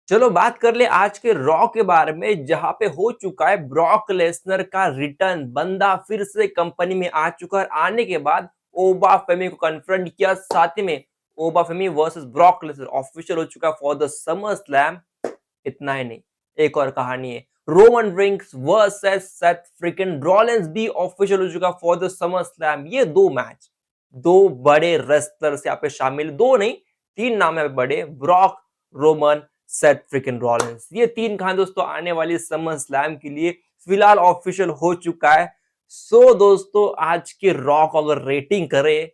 चलो बात कर ले आज के रॉ के बारे में जहां पे हो चुका है ब्रॉक लेसनर का रिटर्न। बंदा फिर से कंपनी में आ चुका है। आने के बाद ओबा फेमी को कन्फ्रंट किया। साथ ही में ओबा फेमी वर्सेस ब्रॉक लेसनर ऑफिशियल हो चुका फॉर द समर स्लैम। इतना ही नहीं, एक और कहानी है। Roman rings versus Seth fricking Rollins भी ऑफिशियल हो चुका फॉर द समर स्लैम। ये दो मैच, दो बड़े रेसलर्स यहाँ पे शामिल, दो नहीं तीन नाम है बड़े, Brock, Roman, Seth fricking Rollins. ये तीन कहानी दोस्तों आने वाली समर स्लैम के लिए फिलहाल ऑफिशियल हो चुका है। सो दोस्तों आज के रॉ को अगर रेटिंग करें,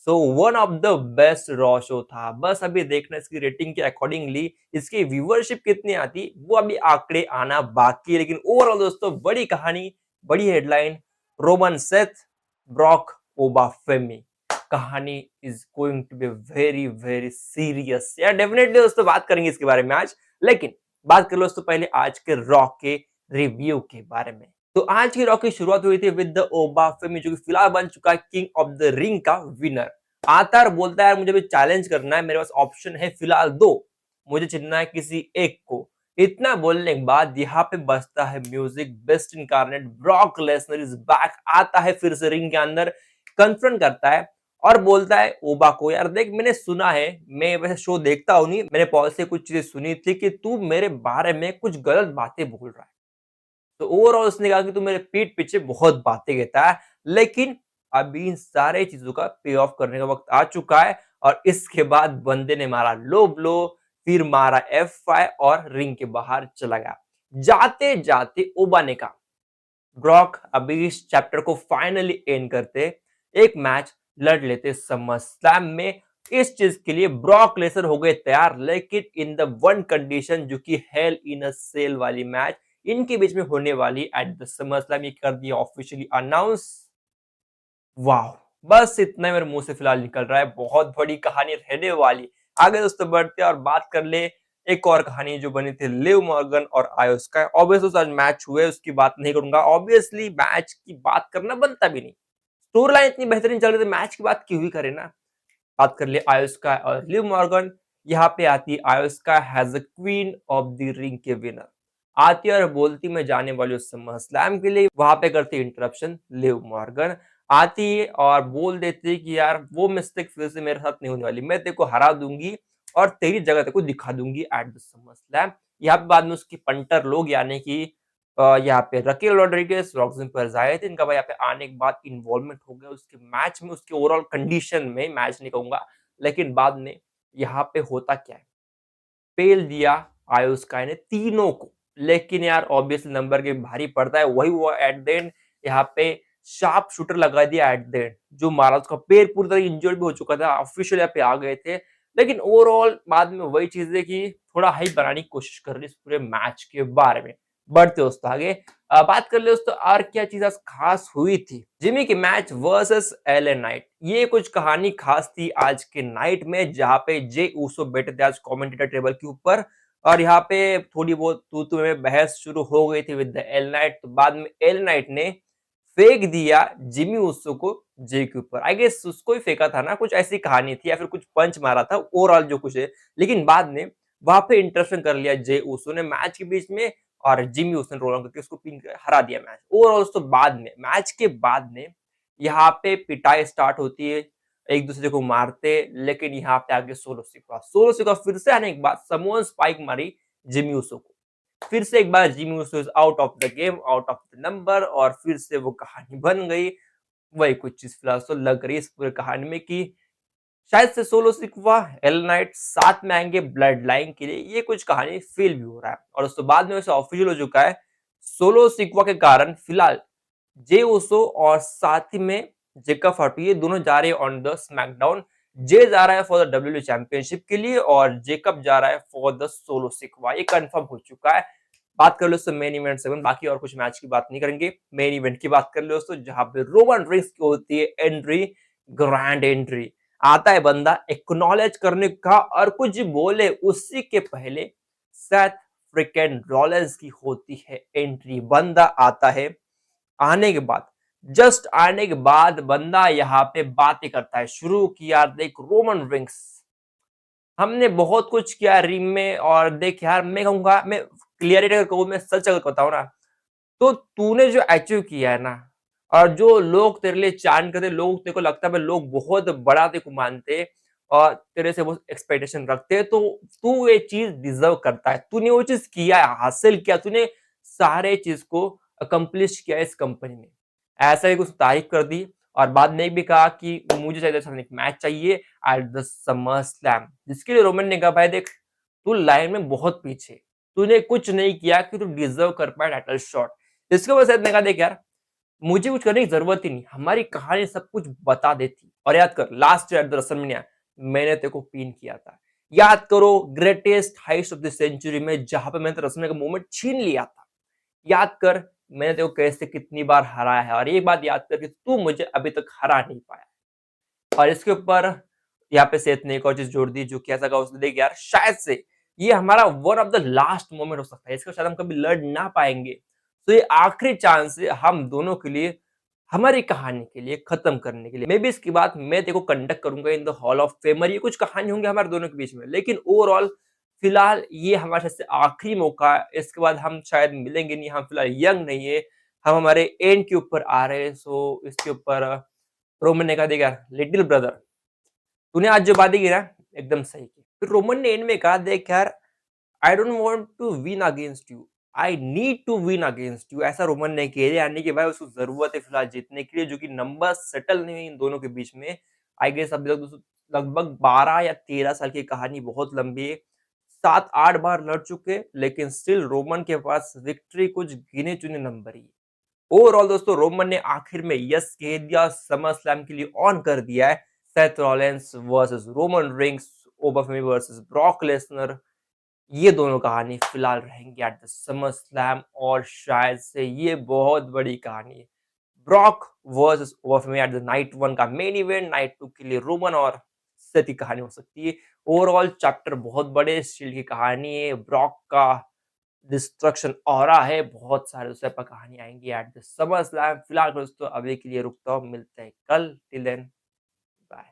so one of the best raw show था। बस अभी देखना इसकी रेटिंग के अकॉर्डिंगली इसकी व्यूअरशिप कितनी आती वो अभी आंकड़े आना बाकी है। लेकिन ओवरऑल दोस्तों बड़ी कहानी, बड़ी headline, Roman Seth, Brock, Oba Femi. कहानी is going to be very very serious यार। डेफिनेटली दोस्तों बात करेंगे इसके बारे में आज, लेकिन बात कर लो दोस्तों पहले आज के रॉ के रिव्यू के बारे में। तो आज की रॉ की शुरुआत हुई थी विद द ओबा फेमी, जो कि फिलहाल बन चुका है किंग ऑफ द रिंग का विनर। आता है और बोलता है मुझे भी चैलेंज करना है, मेरे पास ऑप्शन है फिलहाल दो, मुझे चुनना है किसी एक को। इतना बोलने के बाद यहाँ पे बजता है music. Best incarnate Brock Lesnar is back. आता है फिर से रिंग के अंदर, कन्फ्रंट करता है और बोलता है ओबा को, यार देख मैंने सुना है, मैं वैसे शो देखता हूं नहीं, मैंने पॉल से कुछ चीजें सुनी थी कि तू मेरे बारे में कुछ गलत बातें बोल रहा है। तो ओवरऑल उसने कहा कि तू मेरे पीठ पीछे बहुत बातें कहता है, लेकिन अभी इन सारे चीजों का पे ऑफ करने का वक्त आ चुका है। और इसके बाद बंदे ने मारा लो ब्लो, फिर मारा F5 और रिंग के बाहर चला गया। जाते जाते ओबा ने कहा ब्रॉक अभी इस चैप्टर को फाइनली एंड करते, एक मैच लड़ लेते समर स्लैम में। इस चीज के लिए ब्रॉक लेसनर हो गए तैयार, लेकिन इन द वन कंडीशन, जो कि हेल इन अ सेल वाली मैच इनके बीच में होने वाली एट द समर स्लैम। ये कर दिया ऑफिशियली अनाउंस। वाह, बस इतना मेरे मुंह से फिलहाल निकल रहा है, बहुत बड़ी कहानी रहने वाली। आगे दोस्तों बढ़ते और बात कर ले एक और कहानी जो बनी थी लिव मॉर्गन और आयो स्काई। ऑब्वियसली आज मैच हुए, उसकी बात नहीं करूंगा, ऑब्वियसली मैच की बात करना बनता भी नहीं। स्टोरी लाइन इतनी बेहतरीन चल रही थी, मैच की बात क्यों ही करे ना। बात कर ले आयो स्काई और लिव मॉर्गन। यहाँ पे आती आयो sky has a queen of the ring के विनर। आती और बोलती मैं जाने वाली हूँ समर स्लैम के लिए। वहां पे करती इंटरप्शन लिव मॉर्गन। आती और बोल देती कि यार वो मिस्टेक फिर से मेरे साथ नहीं होने वाली, मैं तेरे को हरा दूंगी और तेरी जगह तेरे को दिखा दूंगी एट द समर स्लैम। यहाँ पे बाद में उसकी पंटर लोग यानी कि यहाँ पे रकेल रॉड्रिगेज, रॉक्सिन परजाएत, इनका भाई यहाँ पे आने के बाद इन्वॉल्वमेंट हो गया उसके मैच में, उसके ओवरऑल कंडीशन में। मैच नहीं कहूंगा, लेकिन बाद में यहाँ पे होता क्या है, पेल दिया आयो स्काई ने तीनों को। लेकिन यार ऑब्वियसली नंबर के भारी पड़ता है, वही हुआ एट द एंड। यहाँ पे शार्प शूटर लगा दिया एट द एंड, जो मारा उसका पैर पूरी तरह इंजर्ड भी हो चुका था। ऑफिशियल यहाँ पे आ गए थे, लेकिन ओवरऑल बाद में वही चीज है कि थोड़ा हाई बनाने की कोशिश कर रही इस पूरे मैच के बारे में। बढ़ते दोस्तों आगे, बात कर ले दोस्तों और क्या चीज आज खास हुई थी। जिमी की मैच वर्सेस एलए नाइट, ये कुछ कहानी खास थी आज के नाइट में, जहां पे जे ऊसो बैठे थे आज कमेंटेटर टेबल के ऊपर। और यहाँ पे थोड़ी बहुत तू में बहस शुरू हो गई थी विद द एल नाइट। तो बाद में एल नाइट ने फेंक दिया जिमी ऊसो को जे के ऊपर। आई गेस उसको ही फेंका था ना, कुछ ऐसी कहानी थी, या फिर कुछ पंच मारा था ओवरऑल जो कुछ है। लेकिन बाद में वहां पे इंटरप्शन कर लिया जे ऊसो ने मैच के बीच में, और जिमी उसने रोल ऑन करके उसको पिन कर हरा दिया मैच। ओवरऑल दोस्तों बाद में, मैच के बाद में यहाँ पे पिटाई स्टार्ट होती है, एक दूसरे को मारते। लेकिन यहाँ पे आगे सोलो सिक्वा फिर से आने के बाद समोन स्पाइक मारी जिमी ऊसो को। फिर से एक बार Jimmy Uso is out of the game, out of the number, और फिर से वो कहानी बन गई। वही कुछ चीज फिलहाल तो लग रही है इस पूरे कहानी में कि शायद से सोलो सिक्वा एल नाइट साथ में आएंगे ब्लड लाइन के लिए। ये कुछ कहानी फेल भी हो रहा है, और उसके बाद में वैसे ऑफिशियल हो चुका है सोलो सिक्वा के कारण फिलहाल जे ओसो और साथ ही में जेकब फर्टी, ये दोनों जा रहे हैं ऑन द स्मैकडाउन। जे जा रहा है फॉर द डब्ल्यूडब्ल्यूई चैंपियनशिप के लिए, और जेकब जा रहा है फॉर द सोलो सिक्वा। ये कंफर्म हो चुका है। बात कर लो दोस्तों मेन इवेंट 7, बाकी और कुछ मैच की बात नहीं करेंगे, मेन इवेंट की बात कर लो दोस्तों, जहां पे रोमन रेंस की होती है एंट्री, ग्रैंड एंट्री। आता है बंदा एक्नॉलेज करने का और कुछ बोले उससे के पहले सेथ फ्रिकन रॉलिंस की होती है एंट्री। बंदा आता है, आने के बाद, जस्ट आने के बाद बंदा यहाँ पे बातें करता है शुरू किया। देख रोमन रिंग्स हमने बहुत कुछ किया रिम में और देख यार मैं कहूँगा मैं क्लियरिटी अगर कहूँ मैं सच अगर बताऊँ ना, तो तूने जो अचीव किया है ना और जो लोग तेरे लिए चाँद करते, लोग तेरे को लगता है भाई लोग बहुत बड़ा तेरे को मानते और तेरे से बहुत एक्सपेक्टेशन रखते हैं, तो तू ये चीज़ डिज़र्व करता है। तूने वो चीज़ किया है, हासिल किया, तूने सारे चीज़ को अकम्प्लिश किया है इस कंपनी में। ऐसा ही कुछ तारीफ़ कर दी और बाद में ये भी कहा कि मुझे शायद ऐसा एक मैच चाहिए एट द समर स्लैम, जिसके लिए रोमन ने कहा भाई देख, तू लाइन में बहुत पीछे है। तूने कुछ नहीं किया कि तू डिज़र्व कर पाए टाइटल शॉट। इसके बाद शायद मैंने कहा देख यार, मुझे कुछ करने की ज़रूरत ही नहीं, हमारी कहानी सब कुछ बता देती और याद कर last year at the WrestleMania मैंने तेरे को पिन किया था। याद करो greatest heist of the century में जहाँ पे मैंने तेरे रेसलमेनिया का मोमेंट छीन लिया था। याद कर मैंने तेरे को कैसे कितनी बार हराया है और एक बात याद कर कि तू मुझे अभी तक हरा नहीं पाया। और इसके ऊपर यहाँ पे सेठ ने एक और चीज़ जोड़ दी जो कि ऐसा कहा उसने देख यार शायद से ये हमारा one of the last moment हो सकता है। इसके बाद शायद हम कभी लड़ ना पाएँगे। तो ये आखिरी चांस है हम दोनों के लिए, हमारी कहानी के लिए खत्म करने के लिए। मे बी इसके बाद मैं तेरे को कंडक्ट करूँगा in the hall of fame और ये कुछ कहानी होंगी हमारे दोनों के बीच में। लेकिन ओवरऑल फिलहाल ये हमारे शायद से आखिरी मौका है। इसके बाद हम शायद मिलेंगे नहीं, हम फिलहाल यंग नहीं है। हम हमारे एंड के ऊपर आ रहे हैं। सो इसके ऊपर रोमन ने कहा देख यार लिटिल ब्रदर, तूने आज जो बातें की ना एकदम सही की। फिर रोमन ने एंड में कहा देख यार I don't want to win against you, I need to win against you, ऐसा रोमन ने कह दिया। यानी कि भाई उसको ज़रूरत है फिलहाल जीतने के लिए, जो कि नंबर सेटल नहीं हुई इन दोनों के बीच में। आई गेस अभी तक दोस्तों लगभग 12 या 13 साल की कहानी बहुत लंबी है। 7-8 बार लड़ चुके लेकिन स्टिल रोमन के पास विक्ट्री कुछ गिने-चुने नंबर ही है। ओवरऑल दोस्तों रोमन ने आखिर में यस कह दिया, समर स्लैम के लिए ऑन कर दिया है। Seth Rollins versus Roman Reigns, Obafemi versus Brock Lesnar, ये दोनों कहानी फिलहाल रहेंगी एट द समर स्लैम और शायद से ये बहुत बड़ी कहानी है। Brock versus Obafemi at the night 1 का मेन इवेंट, नाइट 2 के लिए रोमन और सेथ की कहानी हो सकती है। ओवरऑल चैप्टर बहुत बड़े स्टील की कहानी है, ब्रॉक का डिस्ट्रक्शन ऑरा है, बहुत सारे उससे पर कहानी आएँगी एट द समर स्लैम। फिलहाल दोस्तों अभी के लिए रुकता हूँ, मिलते हैं कल, टिल देन बाय।